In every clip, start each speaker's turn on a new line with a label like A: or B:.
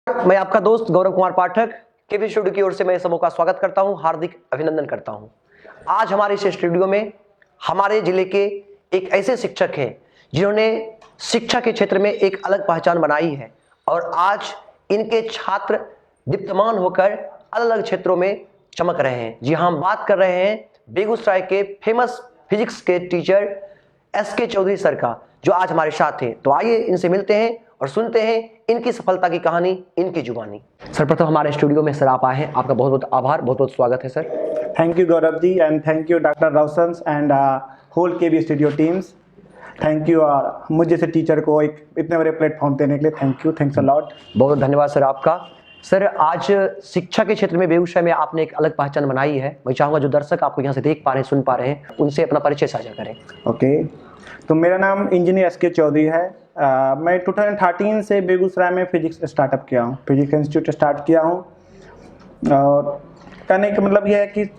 A: मैं आपका दोस्त गौरव कुमार पाठक केवी स्टूडियो की ओर से मैं सबों का स्वागत करता हूं, हार्दिक अभिनंदन करता हूं। आज हमारे इस स्टूडियो में हमारे जिले के एक ऐसे शिक्षक हैं जिन्होंने शिक्षा के क्षेत्र में एक अलग पहचान बनाई है और आज इनके छात्र दीप्तमान होकर अलग अलग क्षेत्रों में चमक रहे हैं। जी हाँ, हम बात कर रहे हैं बेगूसराय के फेमस फिजिक्स के टीचर SK चौधरी सर का, जो आज हमारे साथ हैं। तो आइए इनसे मिलते हैं और सुनते हैं इनकी सफलता की कहानी इनकी जुबानी। सर्वप्रथम हमारे स्टूडियो में सर आप आए हैं, आपका बहुत बहुत आभार, बहुत बहुत स्वागत है sir.
B: Thank you Gaurav ji and thank you doctor Roshan and whole KV studio teams. Thank you मुझे जैसे टीचर को एक इतने बड़े प्लेटफॉर्म देने के लिए thank you, thanks a lot.
A: बहुत बहुत धन्यवाद सर आपका। सर, आज शिक्षा के क्षेत्र में बेगूसराय में आपने एक अलग पहचान बनाई है। मैं चाहूँगा जो दर्शक आपको यहाँ से देख पा रहे हैं, सुन पा रहे हैं, उनसे अपना परिचय साझा करें।
B: ओके, तो मेरा नाम इंजीनियर SK चौधरी है। मैं 2013 से बेगूसराय में फिजिक्स स्टार्टअप किया हूँ, फिजिक्स इंस्टीट्यूट स्टार्ट किया हूँ। और कहने का मतलब यह है कि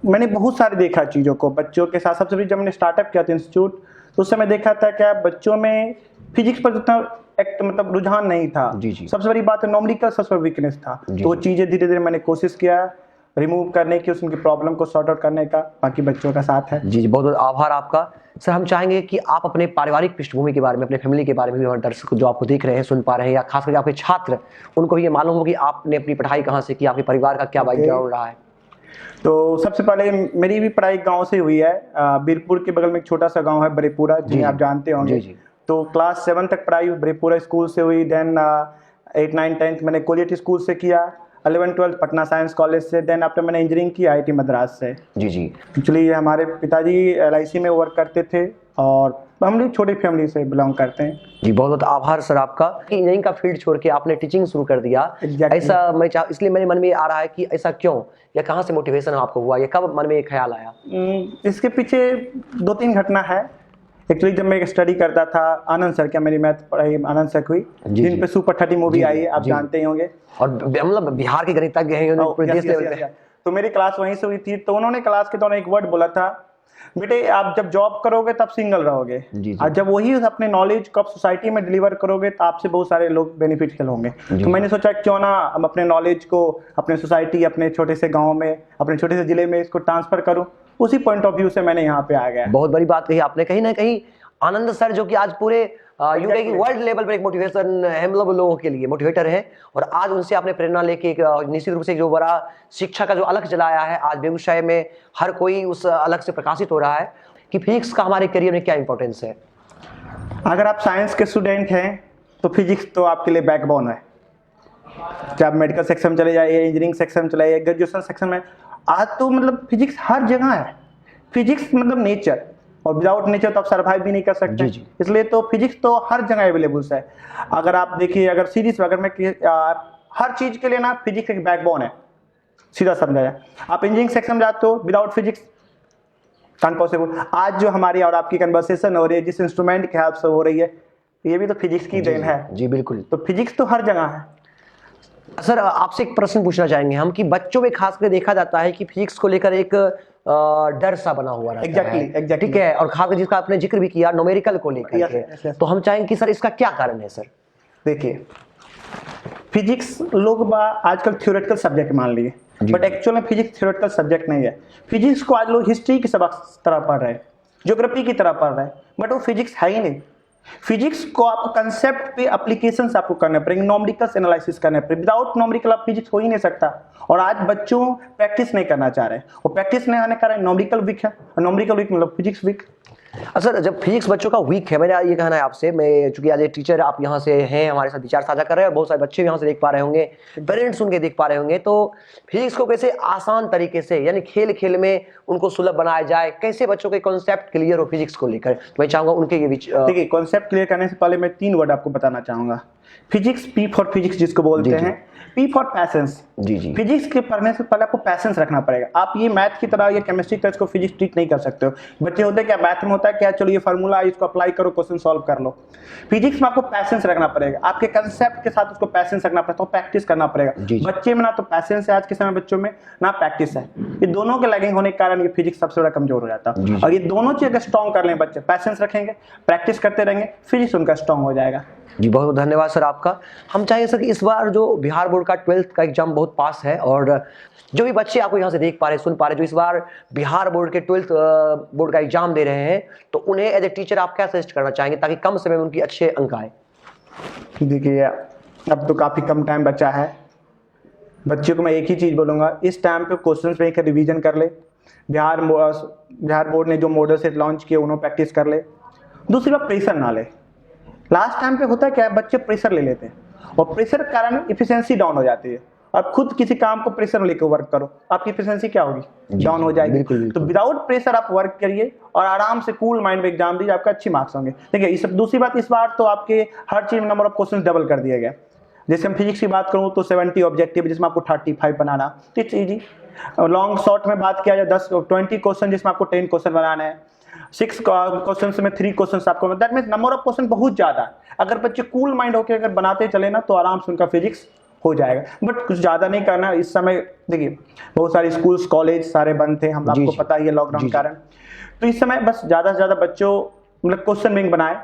B: मैंने बहुत सारे देखा चीज़ों को बच्चों के साथ। सबसे पहले जब मैंने स्टार्टअप किया था इंस्टीट्यूट, तो उस समय देखा था क्या बच्चों में फिजिक्स पर जितना मतलब रुझान नहीं था।
A: जी जी।
B: सबसे बड़ी बात है न्यूमेरिकल सबसे वीकनेस था। तो वो चीज़ें धीरे धीरे मैंने कोशिश किया रिमूव करने की, उनकी प्रॉब्लम को सॉर्ट आउट करने का। बाकी बच्चों का साथ है।
A: जी जी, बहुत बहुत आभार आपका। सर, हम चाहेंगे कि आप अपने पारिवारिक पृष्ठभूमि के बारे में, अपने फैमिली के बारे में भी हमारे दर्शक जो आपको देख रहे हैं, सुन पा रहे हैं, या खास करके आपके छात्र, उनको ये मालूम हो कि आपने अपनी पढ़ाई कहाँ से की, आपके परिवार का क्या बैकग्राउंड रहा है।
B: तो सबसे पहले मेरी भी पढ़ाई गांव से हुई है। बीरपुर के बगल में एक छोटा सा गांव है बरेपुरा, जी आप जानते होंगे। तो क्लास 7 तक पढ़ाई बरेपुरा स्कूल से हुई। देन 8, 9, 10 मैंने कोलियट स्कूल से किया। 11, 12 पटना साइंस कॉलेज से। देन आफ्टर मैंने इंजीनियरिंग की IIT मद्रास से। जी जी। एक्चुअली हमारे पिताजी LIC में वर्क करते थे और हम लोग छोटी फैमिली से बिलोंग करते हैं।
A: जी, बहुत बहुत आभार सर आपका कि इंजीनियरिंग का फील्ड छोड़ के आपने टीचिंग शुरू कर दिया। ऐसा मैं इसलिए मेरे मन में आ रहा है कि ऐसा क्यों, या कहाँ से मोटिवेशन आपको हुआ, या कब मन में ये ख्याल आया?
B: इसके पीछे 2-3 घटना है। एक्चुअली जब मैं स्टडी करता था, आनंद सर, क्या मेरी मैथ पढ़ाई आनंद सर हुई, जिन पे सुपर 30 मूवी आई है, आप जानते ही होंगे। और
A: मतलब बिहार के गणितज्ञ हैं, देश लेवल पे।
B: तो मेरी क्लास वहीं से हुई थी। तो उन्होंने क्लास के दौरान एक वर्ड बोला था, बेटे आप जब जॉब करोगे तब सिंगल रहोगे, और जब वही अपने नॉलेज को आप सोसाइटी में डिलीवर करोगे तो आपसे बहुत सारे लोग बेनिफिशियल होंगे। तो मैंने सोचा क्यों ना हम अपने नॉलेज को अपने सोसाइटी, अपने छोटे से गाँव में, अपने छोटे से जिले में इसको ट्रांसफर करूँ। उसी पॉइंट ऑफ व्यू से मैंने यहाँ पे आ गया।
A: बहुत बड़ी बात कही आपने। कहीं ना कहीं आनंद सर, जो कि आज पूरे यूके की वर्ल्ड लेवल पर एक मोटिवेशन हम लोगों के लिए मोटिवेटर है, और आज उनसे आपने प्रेरणा लेके एक निश्चित रूप से जो बड़ा शिक्षा का जो अलग जलाया है, आज बेगूसराय में हर कोई उस अलग से प्रकाशित हो रहा है कि फिजिक्स का हमारे करियर में क्या इंपॉर्टेंस है।
B: अगर आप साइंस के स्टूडेंट हैं तो फिजिक्स तो आपके लिए बैकबोन है। चाहे आप मेडिकल सेक्शन में चले जाइए, इंजीनियरिंग सेक्शन में चले जाइए, ग्रेजुएशन सेक्शन में, आज तो मतलब फिजिक्स हर जगह है। फिजिक्स मतलब नेचर, और विदाउट नेचर तो आप सर्वाइव भी नहीं कर सकते। इसलिए तो फिजिक्स तो हर जगह अवेलेबल है। अगर आप देखिए, अगर सीरीज में अगर मैं हर चीज के लिए ना फिजिक्स एक बैकबोन है, सीधा समझा जाए। आप इंजीनियरिंग सेक्शन में जाते हो, विदाउट फिजिक्स अनपॉसिबल। आज जो हमारी और आपकी कन्वर्सेशन हो रही है, जिस इंस्ट्रूमेंट के हेल्प से हो रही है, ये भी तो फिजिक्स की देन है। जी बिल्कुल। तो फिजिक्स तो हर जगह है।
A: सर, आपसे एक प्रश्न पूछना चाहेंगे हम कि बच्चों में खासकर देखा जाता है कि फिजिक्स को लेकर एक डर सा बना हुआ रहता है।
B: Exactly.
A: ठीक है, और खासकर जिसका आपने जिक्र भी किया न्यूमेरिकल को लेकर तो हम चाहेंगे कि सर इसका क्या कारण है। सर
B: देखिए, फिजिक्स लोग आजकल थ्योरेटिकल सब्जेक्ट मान लिए, बट एक्चुअल में फिजिक्स थ्योरेटिकल सब्जेक्ट नहीं है। फिजिक्स को आज लोग हिस्ट्री की सबक तरह पढ़ रहे हैं, ज्योग्राफी की तरह पढ़ रहे हैं, बट वो फिजिक्स है ही नहीं। फिजिक्स को आपको कंसेप्ट पे एप्लीकेशंस आपको करने पड़ेंगे, न्यूमेरिकल एनालिसिस करने पड़ेंगे। विदाउट न्यूमेरिकल आप फिजिक्स हो ही नहीं सकता। और आज बच्चों प्रैक्टिस नहीं करना चाह रहे, और प्रैक्टिस नहीं आने कारण न्यूमेरिकल वीक है, और न्यूमेरिकल वीक मतलब फिजिक्स वीक।
A: सर, जब फिजिक्स बच्चों का वीक है, मेरा ये कहना है आपसे, मैं चूंकि आज एक टीचर आप यहाँ से हैं, हमारे साथ विचार साझा कर रहे हैं, और बहुत सारे बच्चे यहाँ से देख पा रहे होंगे, पेरेंट्स उनके देख पा रहे होंगे, तो फिजिक्स को कैसे आसान तरीके से, यानी खेल खेल में उनको सुलभ बनाया जाए, कैसे बच्चों के कॉन्सेप्ट क्लियर हो फिजिक्स को लेकर, मैं चाहूंगा उनके ये
B: देखिए, कॉन्सेप्ट क्लियर करने से पहले मैं 3 वर्ड आपको बताना चाहूंगा। फिजिक्स, P फॉर फिजिक्स जिसको बोलते हैं, P फॉर पैसेंस। जी जी। फिजिक्स के पढ़ने से पहले आपको पैसेंस रखना पड़ेगा। आप ये मैथ की तरह या केमिस्ट्री की तरह इसको फिजिक्स ट्रीट नहीं कर सकते हो। बच्चे होते हैं क्या, मैथ में होता है क्या, चलो ये फार्मूला इसको अप्लाई करो, क्वेश्चन सॉल्व कर लो। फिजिक्स में आपको पैसेंस रखना पड़ेगा, आपके कंसेप्ट के साथ उसको पैसेंस रखना पड़ेगा, तो प्रैक्टिस करना पड़ेगा। बच्चे में ना तो पैसेंस है आज के समय बच्चों में, ना प्रैक्टिस है। ये दोनों के लैगिंग होने के कारण ये फिजिक्स सबसे बड़ा कमजोर हो जाता है। और ये दोनों चीज अगर स्ट्रॉन्ग कर लें बच्चे, पैसेंस रखेंगे, प्रैक्टिस करते रहेंगे, फिजिक्स उनका स्ट्रॉन्ग हो जाएगा।
A: जी बहुत बहुत धन्यवाद सर आपका। हम चाहेंगे सर कि इस बार जो बिहार बोर्ड का 12th का एग्जाम बहुत पास है, और जो भी बच्चे आपको यहाँ से देख पा रहे, सुन पा रहे, जो इस बार बिहार बोर्ड के 12th बोर्ड का एग्जाम दे रहे हैं, तो उन्हें एज ए टीचर आप क्या सजेस्ट करना चाहेंगे ताकि कम समय में उनकी अच्छे अंक आए?
B: देखिए, अब तो काफ़ी कम टाइम बचा है। बच्चों को मैं एक ही चीज़ बोलूँगा, इस टाइम पे क्वेश्चंस पे एक रिवीजन कर ले। बिहार बोर्ड ने जो मॉडल सेट लॉन्च किए उन्होंने प्रैक्टिस कर ले। दूसरी बात, प्रेशर ना ले। लास्ट टाइम पे होता क्या है, बच्चे प्रेशर ले लेते हैं और प्रेशर के कारण इफिशियंसी डाउन हो जाती है। आप खुद किसी काम को प्रेशर लेकर वर्क करो, आपकी इफिशियंसी क्या होगी? डाउन हो जाएगी। तो विदाउट प्रेशर आप वर्क करिए और आराम से कूल माइंड में एग्जाम दीजिए, आपका अच्छी मार्क्स होंगे। देखिए, इस दूसरी बात, इस बार तो आपके हर चीज में नंबर ऑफ क्वेश्चन डबल कर दिया गया। जैसे हम फिजिक्स की बात करूँ तो 70 ऑब्जेक्टिव जिसमें आपको 35 बनाना, इट्स ईजी। लॉन्ग शॉर्ट में बात किया जाए 20 क्वेश्चन जिसमें आपको 10 क्वेश्चन बनाना है। 6 क्वेश्चन में 3 क्वेश्चन आपको, that means number of question बहुत ज्यादा है। अगर बच्चे कूल माइंड होकर अगर बनाते चले ना तो आराम से उनका फिजिक्स हो जाएगा। बट कुछ ज्यादा नहीं करना इस समय। देखिए, बहुत सारे स्कूल्स कॉलेज सारे बंद थे, हम आपको पता ही है लॉकडाउन के कारण। तो इस समय बस ज्यादा से ज्यादा बच्चों मतलब क्वेश्चन बैंक बनाए,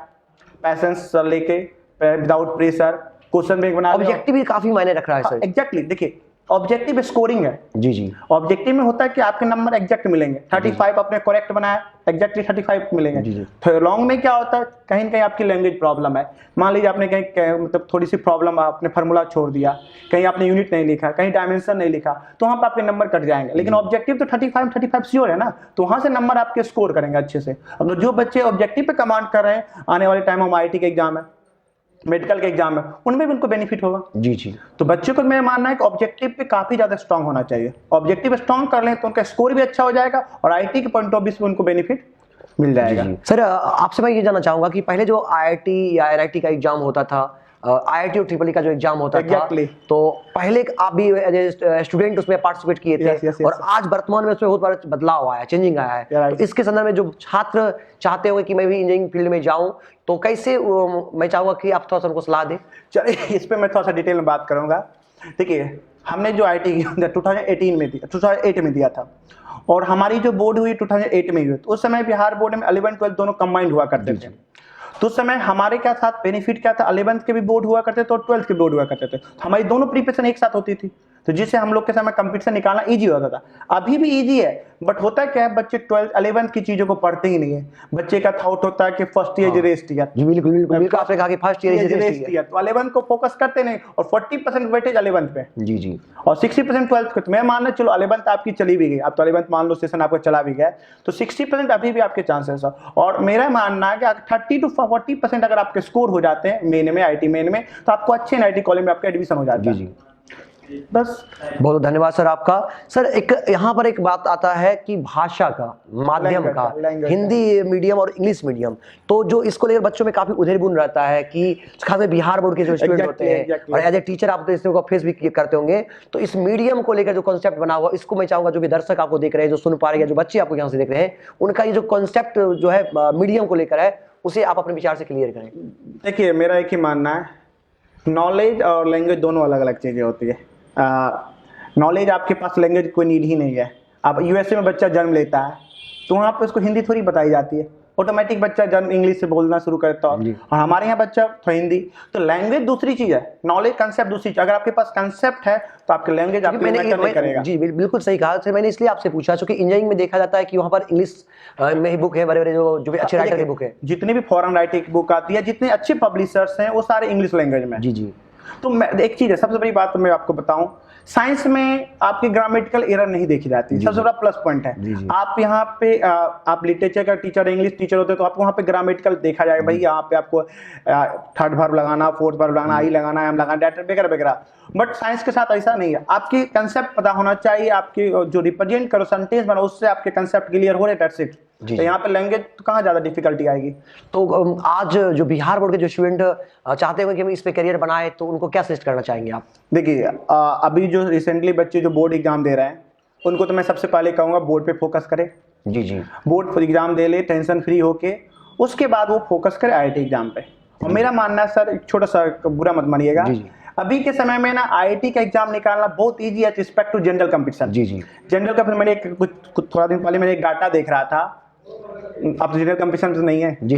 B: पैसेंस लेके, विदाउट प्रेशर क्वेश्चन बैंक बना।
A: ऑब्जेक्टिव भी काफी मायने रख रहा है सर।
B: एग्जैक्टली, देखिए ऑब्जेक्टिव स्कोरिंग है।
A: जी
B: ऑब्जेक्टिव में होता है कि आपके नंबर एग्जैक्ट मिलेंगे। 35 आपने करेक्ट बनाया, एग्जैक्टली 35 मिलेंगे। तो लॉन्ग में क्या होता है, कहीं ना कहीं आपकी लैंग्वेज प्रॉब्लम है। मान लीजिए आपने कहीं मतलब थोड़ी सी प्रॉब्लम, आपने फार्मूला छोड़ दिया, कहीं आपने यूनिट नहीं लिखा, कहीं डायमेंशन नहीं लिखा, तो वहां पर आपके नंबर कट जाएंगे। लेकिन ऑब्जेक्टिव तो 35 श्योर है ना, तो वहां से नंबर आपके स्कोर करेंगे अच्छे से। अब जो बच्चे ऑब्जेक्टिव पे कमांड कर रहे हैं, आने वाले टाइम में IIT के एग्जाम है, मेडिकल के एग्जाम में, उनमें भी उनको बेनिफिट होगा। जी। तो बच्चों को मेरा मानना है कि ऑब्जेक्टिव पे काफी ज्यादा स्ट्रांग होना चाहिए। ऑब्जेक्टिव स्ट्रांग कर लें तो उनका स्कोर भी अच्छा हो जाएगा और IIT के पॉइंट ऑफ व्यू से उनको बेनिफिट मिल जाएगा।
A: सर आपसे मैं ये जानना चाहूंगा कि पहले जो IIT या NIT का एग्जाम होता था, IIT और ट्रिपल ई का जो एग्जाम होता था, तो पहले आप भी स्टूडेंट उसमें पार्टिसिपेट किए थे, और आज वर्तमान में उसमें बहुत बड़ा बदलाव आया है, चेंजिंग आया है। तो इसके संदर्भ में जो छात्र चाहते होंगे कि मैं भी इंजीनियरिंग फील्ड में जाऊं, तो कैसे, मैं चाहूंगा कि आप थोड़ा सा उनको सलाह दें।
B: चलिए, इस पे मैं थोड़ा सा डिटेल में बात करूंगा। देखिए, हमने जो IIT 2008 में दिया था और हमारी जो बोर्ड हुई 2008 में हुई, तो उस समय बिहार बोर्ड में 11th 12th दोनों कंबाइंड हुआ करते थे। तो उस समय हमारे क्या साथ बेनिफिट क्या था, 11th के भी बोर्ड हुआ करते थे और 12th के बोर्ड हुआ करते थे। तो हमारी दोनों प्रिपरेशन एक साथ होती थी, तो जिससे हम लोग के समय कंपटीशन निकालना इजी होता था। अभी भी इजी है, बट होता क्या है, बच्चे 12th 11th की चीजों को पढ़ते ही नहीं है। बच्चे का थॉट होता है कि फर्स्ट ईयर रेस्ट ईयर।
A: जी बिल्कुल आपने कहा कि फर्स्ट ईयर रेस्ट ईयर,
B: तो 11th को फोकस करते नहीं और 40% वेटेज 11th पे।
A: जी
B: और 60% 12th को। तो मैं मानना, चलो 11th आपकी चली भी गई, आप तो 11th मान लो सेशन आपका चला भी गया, तो 60% अभी भी आपके चांसेस है। और मेरा मानना है कि 30 to 40% अगर आपके स्कोर हो जाते हैं मेन में, IIT मेन में, तो आपको अच्छे IIT कॉलेज में आपका एडमिशन हो जाता है। जी बस।
A: बहुत धन्यवाद सर आपका। सर एक यहाँ पर एक बात आता है कि भाषा का, माध्यम का, हिंदी मीडियम और इंग्लिश मीडियम, तो जो इसको लेकर बच्चों में काफी उधेड़बुन रहता है कि खासकर बिहार बोर्ड के जो स्टूडेंट होते हैं, और एज ए टीचर आप तो इसको फेस भी करते होंगे, तो इस मीडियम को लेकर जो कॉन्सेप्ट बना हुआ, इसको मैं चाहूंगा जो भी दर्शक आपको देख रहे हैं, जो सुन पा रहे हैं, जो बच्चे आपको यहाँ से देख रहे हैं, उनका ये जो कॉन्सेप्ट जो है मीडियम को लेकर है, उसे आप अपने विचार से क्लियर करें।
B: देखिए, मेरा एक ही मानना है, नॉलेज और लैंग्वेज दोनों अलग अलग चीजें होती है। नॉलेज आपके पास, लैंग्वेज कोई नीड ही नहीं है। अब USA में बच्चा जन्म लेता है तो वहाँ पे उसको हिंदी थोड़ी बताई जाती है, ऑटोमेटिक बच्चा जन्म इंग्लिश से बोलना शुरू करता है। और हमारे यहाँ बच्चा तो हिंदी, तो लैंग्वेज दूसरी चीज है, नॉलेज कंसेप्ट दूसरी चीज। अगर आपके पास कंसेप्ट है तो आपके लैंग्वेज आपके मैटर नहीं करेगा।
A: जी बिल्कुल सही कहा सर। मैंने इसलिए आपसे पूछा क्योंकि इंजीनियरिंग में देखा जाता है कि वहाँ पर इंग्लिश में ही बुक है, बड़े बड़े जो भी अच्छे राइटर की बुक है,
B: जितनी भी फॉरेन राइटिंग बुक आती है, जितने अच्छे पब्लिशर्स हैं, वो सारे इंग्लिश लैंग्वेज में।
A: जी
B: तो मैं एक चीज है, सबसे बड़ी बात तो मैं आपको बताऊं, साइंस में आपकी ग्रामेटिकल एरर नहीं देखी जाती, सबसे बड़ा प्लस पॉइंट है। आप यहाँ पे आप लिटरेचर का टीचर, इंग्लिश टीचर होते हैं, तो आपको वहाँ पे ग्रामेटिकल देखा जाएगा, भाई यहाँ पे आपको थर्ड वर्ब लगाना, फोर्थ वर्ब लगाना, आई लगाना, एम लगाना, डेट वगैरह वगैरह। बट साइंस के साथ ऐसा नहीं है, आपकी कंसेप्ट पता होना चाहिए, आपकी जो रिप्रेजेंट करो सेंटेंस बनो, उससे आपके कंसेप्ट क्लियर हो रहे, दैट्स इट। तो यहाँ पे लैंग्वेज तो कहाँ ज्यादा डिफिकल्टी आएगी।
A: तो आज जो बिहार बोर्ड के जो स्टूडेंट चाहते हैं कि हम इस पे करियर बनाए, तो उनको क्या सजेस्ट करना चाहेंगे आप?
B: देखिए, अभी जो रिसेंटली बच्चे जो बोर्ड एग्जाम दे रहे हैं, उनको तो मैं सबसे पहले कहूँगा बोर्ड पे फोकस करें।
A: जी
B: बोर्ड एग्जाम दे ले टेंशन फ्री होके, उसके बाद वो फोकस करे IIT एग्जाम पे। और मेरा मानना है सर, एक छोटा सा बुरा मत मानिएगा, अभी के समय में ना IIT का एग्जाम निकालना बहुत इजी है रिस्पेक्ट टू जनरल कंपटीशन। जी जनरल का फिर मैंने कुछ थोड़ा दिन पहले मैंने एक डाटा देख रहा था, आप तो जनरल कंपटीशन में नहीं है
A: जी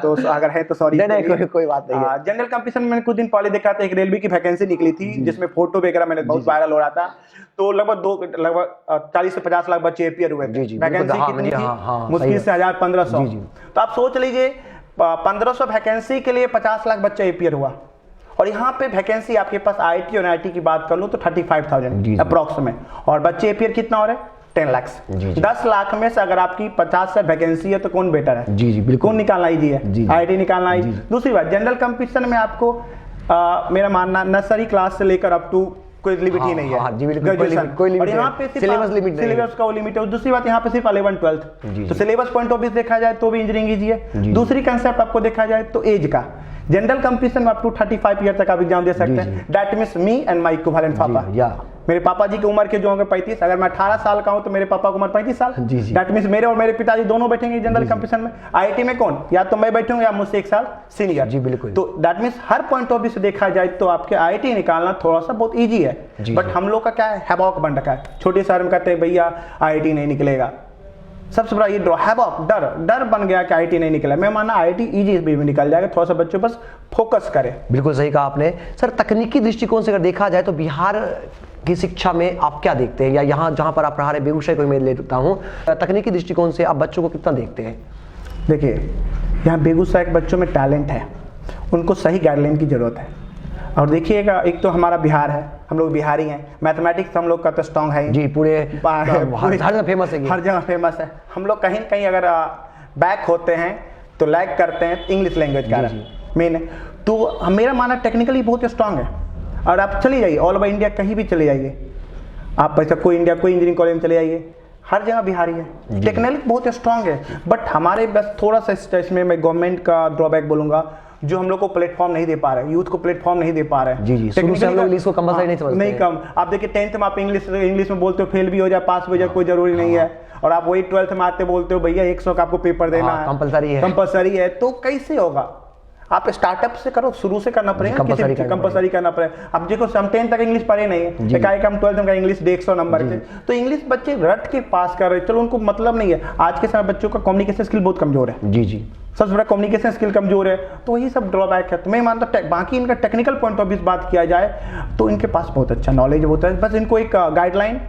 B: तो अगर है तो सॉरी।
A: नहीं कोई बात नहीं है।
B: जनरल कंपटीशन में मैंने कुछ दिन पहले देखा था, एक रेलवे की वैकेंसी निकली थी जिसमें फोटो वगैरह मैंने बहुत वायरल हो रहा था। तो लगभग 40 से 50 लाख बच्चे एपीयर हुए थे। वैकेंसी कितनी थी? मुश्किल से 1000-1500। तो आप सोच लीजिए 1500 वैकेंसी के लिए 50 लाख बच्चा एपीयर हुआ। और यहाँ पे वैकेंसी आपके पास आईटी और आईटी की बात कर लो तो 35,000 अप्रॉक्स में, और बच्चे एपीयर कितना हो रहे हैं? 10 लाख। 10 लाख में से अगर आपकी 50 से वैकेंसी है तो कौन बेटर है? जी जी बिल्कुल, कौन निकालना ईजी है? आईटी निकालना ईजी। दूसरी बात, जनरल कंपटीशन में आपको मेरा मानना नर्सरी क्लास से लेकर अप टू कोई लिमिट ही नहीं है। ग्रेजुएशन, और यहाँ पे सिलेबस लिमिट, सिलेबस का वो लिमिट है। दूसरी बात, यहाँ पे सिर्फ 11-12, तो सिलेबस पॉइंट ऑफ व्यू देखा जाए तो भी इंजीनियरिंग ईजी है। दूसरी कंसेप्ट आपको देखा जाए तो एज का, जनरल कंपटीशन में अप टू 35 ईयर तक आप एग्जाम दे सकते हैं। That means me and my equivalent पापा। मेरे पापा जी की उम्र के जो होंगे 35, अगर मैं 18 साल का हूं तो मेरे पापा की उम्र 35 साल। दैट मींस मेरे और मेरे पिताजी दोनों बैठेंगे जनरल कंपटीशन में। आईआईटी में कौन, या तो मैं बैठूंगा या मुझसे 1 साल सीनियर। जी बिल्कुल। तो that means her point of view से देखा जाए तो आपके आईआईटी निकालना थोड़ा सा बहुत ईजी है। बट हम लोग का क्या है, हैबॉक बन रखा है। छोटे शहर में कहते हैं भैया आईआईटी नहीं निकलेगा, सबसे बड़ा ये हैबॉक, डर बन गया कि आईआईटी नहीं निकला। मैं माना आईआईटी इजी भी निकल जाएगा, थोड़ा सा बच्चों बस फोकस करें।
A: बिल्कुल सही कहा आपने सर। तकनीकी दृष्टिकोण से अगर देखा जाए तो बिहार की शिक्षा में आप क्या देखते हैं, या यहाँ जहाँ पर आप पढ़ा रहे बेगूसराय को मैं लेता हूँ, तकनीकी दृष्टिकोण से आप बच्चों को कितना देखते हैं?
B: देखिए, यहाँ बेगूसराय के बच्चों में टैलेंट है, उनको सही गाइडलाइन की जरूरत है। और देखिएगा, एक तो हमारा बिहार है, हम लोग बिहारी हैं, मैथमेटिक्स हम लोग का तो स्ट्रॉन्ग है
A: जी, पूरे हर जगह फेमस है,
B: हर जगह फेमस है। हम लोग कहीं कहीं अगर बैक होते हैं तो लैग करते हैं इंग्लिश लैंग्वेज का मेन है। तो मेरा मानना टेक्निकली बहुत स्ट्रॉन्ग है। और आप चले जाइए ऑल ओवर इंडिया, कहीं भी चले जाइए आप, ऐसा कोई इंजीनियरिंग कॉलेज में चले जाइए, हर जगह बिहारी है। टेक्निकली बहुत स्ट्रॉन्ग है। बट हमारे बस थोड़ा सा इसमें मैं गवर्नमेंट का ड्रॉबैक बोलूंगा, जो हम लोग को प्लेटफॉर्म नहीं दे पा रहे, यूथ को प्लेटफॉर्म नहीं दे पा रहे।
A: जी शुरू से हम लोग इंग्लिश को कंपलसरी नहीं समझते।
B: नहीं कम, आप देखिए 10th में आप इंग्लिश में बोलते हो, फेल भी हो जाए पास भी हो जाए कोई जरूरी नहीं है। और आप वही 12th में आते बोलते हो भैया 100 का आपको पेपर देना है, कंपलसरी है। तो कैसे होगा? आप स्टार्टअप से करो, शुरू से करना पड़ेगा, कंपलसरी करना पड़ेगा। अब देखो हम 10th तक इंग्लिश पढ़े नहीं है, एकाएक हम 12th में इंग्लिश 150 नंबर के, तो इंग्लिश बच्चे रट के पास कर रहे। चलो उनको मतलब नहीं है, आज के समय बच्चों का कम्युनिकेशन स्किल बहुत कमजोर है। जी सबसे बड़ा कम्युनिकेशन स्किल कमजोर है, तो वही सब ड्रॉबैक है। तो मैं मानता हूँ बाकी इनका टेक्निकल पॉइंट ऑफ व्यू बात किया जाए तो इनके पास बहुत अच्छा नॉलेज होता है। बस इनको एक गाइडलाइन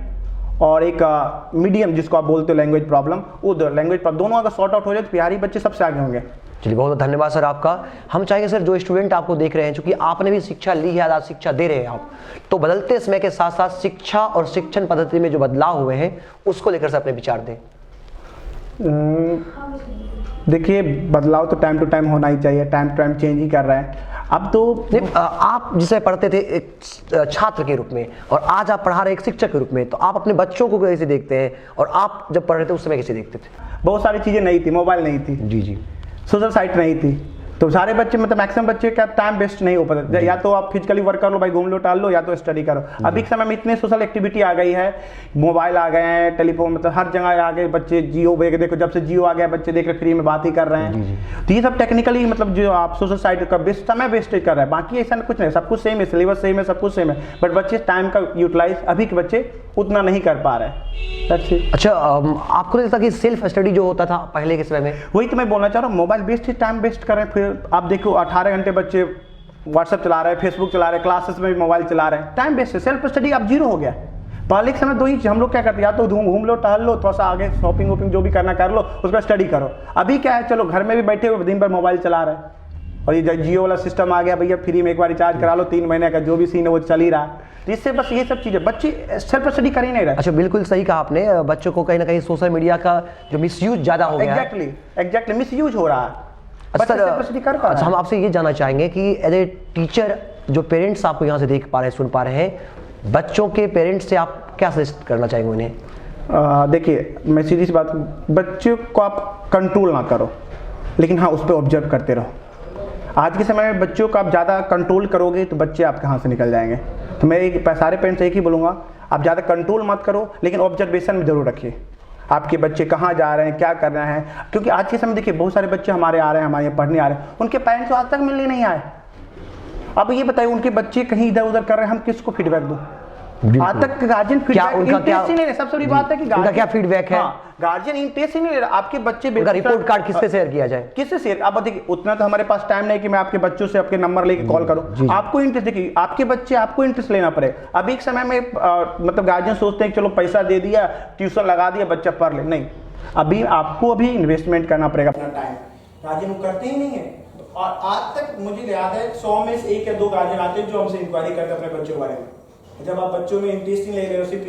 B: और एक मीडियम जिसको आप बोलते हो लैंग्वेज प्रॉब्लम, वो लैंग्वेज प्रॉब्लम दोनों अगर सॉर्ट आउट हो जाए तो बिहारी बच्चे सबसे आगे होंगे।
A: चलिए बहुत बहुत धन्यवाद सर आपका। हम चाहेंगे सर जो स्टूडेंट आपको देख रहे हैं, चूंकि आपने भी शिक्षा ली है, आज शिक्षा दे रहे हैं आप, तो बदलते समय के साथ साथ शिक्षा और शिक्षण पद्धति में जो बदलाव हुए हैं उसको लेकर से अपने विचार दें।
B: देखिए, बदलाव तो टाइम टू टाइम होना ही चाहिए, टाइम टू टाइम चेंज ही कर रहे हैं। अब तो
A: आप जिसे पढ़ते थे एक छात्र के रूप में और आज आप पढ़ा रहे एक शिक्षक के रूप में, तो आप अपने बच्चों को कैसे देखते हैं और आप जब पढ़ रहे थे उस समय कैसे देखते थे?
B: बहुत सारी चीज़ें नहीं थी, मोबाइल नहीं थी, जी सोशल साइट नहीं थी, तो सारे बच्चे मतलब मैक्सिमम बच्चे का टाइम वेस्ट नहीं हो पाता। या तो आप फिजिकली वर्क कर लो भाई, घूम लो टाल लो, या तो स्टडी करो। अभी के समय में इतने सोशल एक्टिविटी आ गई है, मोबाइल आ गए हैं, टेलीफोन, मतलब हर जगह आ गए बच्चे। जियो देखो, जब से जियो आ गया बच्चे देख रहे फ्री में बात ही कर रहे हैं। तो ये सब टेक्निकली मतलब जो आप सोशल साइट का समय वेस्टेज कर रहे हैं, बाकी ऐसा कुछ नहीं, सब कुछ सेम है, सिलेबस सेम है, सब कुछ सेम है, बट बच्चे टाइम का यूटिलाइज अभी के बच्चे उतना नहीं कर पा रहे हैं।
A: अच्छा, आपको लगता है कि सेल्फ स्टडी जो होता था पहले के समय में,
B: वही तो मैं बोलना चाह रहा हूँ, मोबाइल बेस्ट ही टाइम वेस्ट कर रहे हैं। फिर आप देखो 18 घंटे बच्चे व्हाट्सएप चला रहे हैं, फेसबुक चला रहे हैं, क्लासेस में भी मोबाइल चला रहे हैं, टाइम वेस्ट है। सेल्फ स्टडी अब जीरो हो गया। पहले के समय दो ही हम लोग क्या करते, या तो घूम लो टहल लो, थोड़ा सा आगे शॉपिंग वॉपिंग जो भी करना कर लो, उसके बाद स्टडी करो। अभी क्या है, चलो घर में भी बैठे हुए दिन भर मोबाइल चला रहे हैं, और ये जियो वाला सिस्टम आ गया भैया, फ्री में एक बार रिचार्ज करा लो, 3 महीने का जो भी सीन है वो चल ही रहा है। तो इससे बस ये सब चीजें, बच्चे सेल्फ स्टडी कर ही नहीं रहे।
A: अच्छा, बिल्कुल सही कहा आपने। बच्चों को कहीं ना कहीं सोशल मीडिया का जो मिसयूज ज्यादा हो गया है।
B: एग्जैक्टली मिसयूज हो रहा है।
A: अच्छा, हम आपसे ये जानना चाहेंगे कि एज ए टीचर, जो पेरेंट्स आपको यहाँ से देख पा रहे हैं, सुन पा रहे हैं, बच्चों के पेरेंट्स से आप क्या सजेस्ट करना चाहेंगे उन्हें?
B: देखिए, मैं सीधी सी बात, बच्चों को आप कंट्रोल ना करो, लेकिन हाँ उस पर ऑब्जर्व करते रहो। आज के समय में बच्चों को आप ज़्यादा कंट्रोल करोगे तो बच्चे आपके हाथ से निकल जाएंगे। तो मैं सारे पेरेंट्स एक ही बोलूँगा, आप ज़्यादा कंट्रोल मत करो, लेकिन ऑब्जर्वेशन में जरूर रखिए आपके बच्चे कहाँ जा रहे हैं, क्या कर रहे हैं। क्योंकि आज के समय देखिए बहुत सारे बच्चे हमारे आ रहे हैं, हमारे यहाँ पढ़ने आ रहे हैं, उनके पेरेंट्स आज तक मिलने नहीं आए। अब ये बताइए, उनके बच्चे कहीं इधर उधर कर रहे हैं, हम किसको फीडबैक दूँ?
A: बिल्कुल।
B: आज तक गार्जियन
A: क्या उनका क्या
B: इंटरेस्ट ही नहीं ले, सबसे बड़ी बात है कि
A: उनका क्या फीडबैक है?
B: गार्जियन इंटरेस्ट ही नहीं ले रहा। आपके बच्चे
A: उनका रिपोर्ट कार्ड किससे शेयर किया जाए?
B: किससे शेयर? आप देखिए, उतना तो हमारे पास टाइम नहीं कि मैं आपके बच्चों से आपके नंबर लेके कॉल करूं। आपको इंटरेस्ट, देखिए आपके बच्चे, आपको इंटरेस्ट लेना पड़ेगा। अभी एक समय में मतलब गार्जियन सोचते हैं कि चलो पैसा दे दिया, ट्यूशन लगा दिया, बच्चा पढ़ ले। नहीं, अभी आपको अभी इन्वेस्टमेंट करना पड़ेगा अपना टाइम। गार्जियन करते ही नहीं है। और आज तक मुझे याद है 100 में से 1 या 2 गार्जियन आते हैं जो हमसे इंक्वायरी करते हैं अपने बच्चों के बारे में। जब आप बच्चों में इंटरेस्ट नहीं ले रहे हो, सिर्फ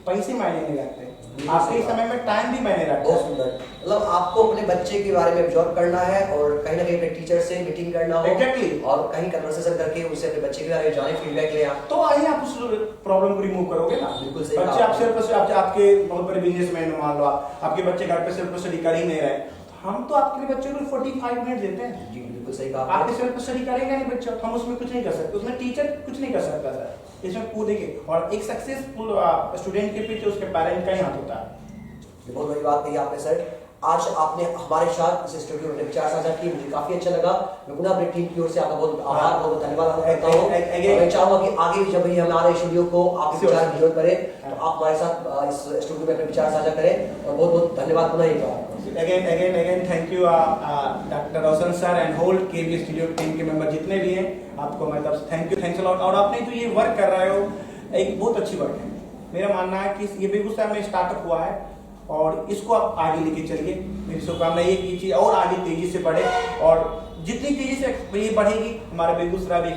B: पैसे मायने नहीं रखते, आपके समय में टाइम भी मायने रखता है।
A: बहुत सुंदर। मतलब आपको अपने बच्चे के बारे में ऑब्जर्व करना है और कहीं ना कहीं अपने टीचर से मीटिंग करना हो।
B: Exactly।
A: और कहीं कन्वर्सेशन करके उससे अपने बच्चे के बारे में जाने, फीडबैक ले आप,
B: तो आइए आप उस प्रॉब्लम को रिमूव करोगे ना।
A: बिल्कुल सही
B: बच्चे
A: कहा।
B: आप सिर्फ आपके बहुत बड़े बिजनेसमैन, मान लो आपके बच्चे घर पे सिर्फ स्टडी कर ही नहीं रहे, हम तो आपके लिए बच्चे को 45 मिनट देते हैं।
A: जी बिल्कुल सही कहा।
B: आपके सिर्फ स्टडी करेगा नहीं बच्चा, हम उसमें कुछ नहीं कर सकते, उसमें टीचर कुछ नहीं कर सकता सर। इसमें पूरे देखिए, और एक सक्सेसफुल स्टूडेंट के पीछे उसके पेरेंट का ही हाथ होता है।
A: ये बहुत बड़ी बात कही आपने सर। आज आपने हमारे साथ इस स्टूडियो में अपने विचार साझा किए, मुझे काफी अच्छा लगा। मैं पुनः अपनी टीम की ओर से आपका बहुत आभार, बहुत धन्यवाद करता हूँ। मैं चाहूंगा कि आगे भी जब भी हमारे स्टूडियो को आपके विचार की जरूरत पड़े तो आप हमारे साथ इस स्टूडियो में अपने विचार साझा करें। और बहुत बहुत धन्यवाद पुनः एक बार।
B: Again, thank you, Dr. Roshan sir and whole KB studio team के मेंबर जितने भी हैं, आपको मैं तरफ से थैंक्स अ लॉट। और आपने जो ये वर्क कर रहे हो, एक बहुत अच्छी वर्क है। मेरा मानना है कि ये बेगूसराय में स्टार्टअप हुआ है और इसको आप आगे लेके चलिए। मेरी शुभकामना ये की चीज और आगे तेजी से बढ़े, और जितनी तेजी से ये बढ़ेगी हमारा बेगूसराय भी,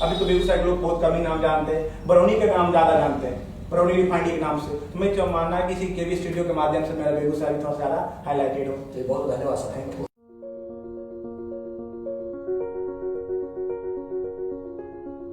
B: अभी तो बेगूसराय के लोग बहुत कम ही नाम जानते हैं, बरौनी का नाम ज्यादा जानते हैं, बरौनी रिफाइनरी के नाम से। मैं जो मानना है कि इसी केबी स्टूडियो के माध्यम से मेरा बेगूसराय थोड़ा ज्यादा हाईलाइटेड हो।
A: बहुत धन्यवाद सर। Thank you.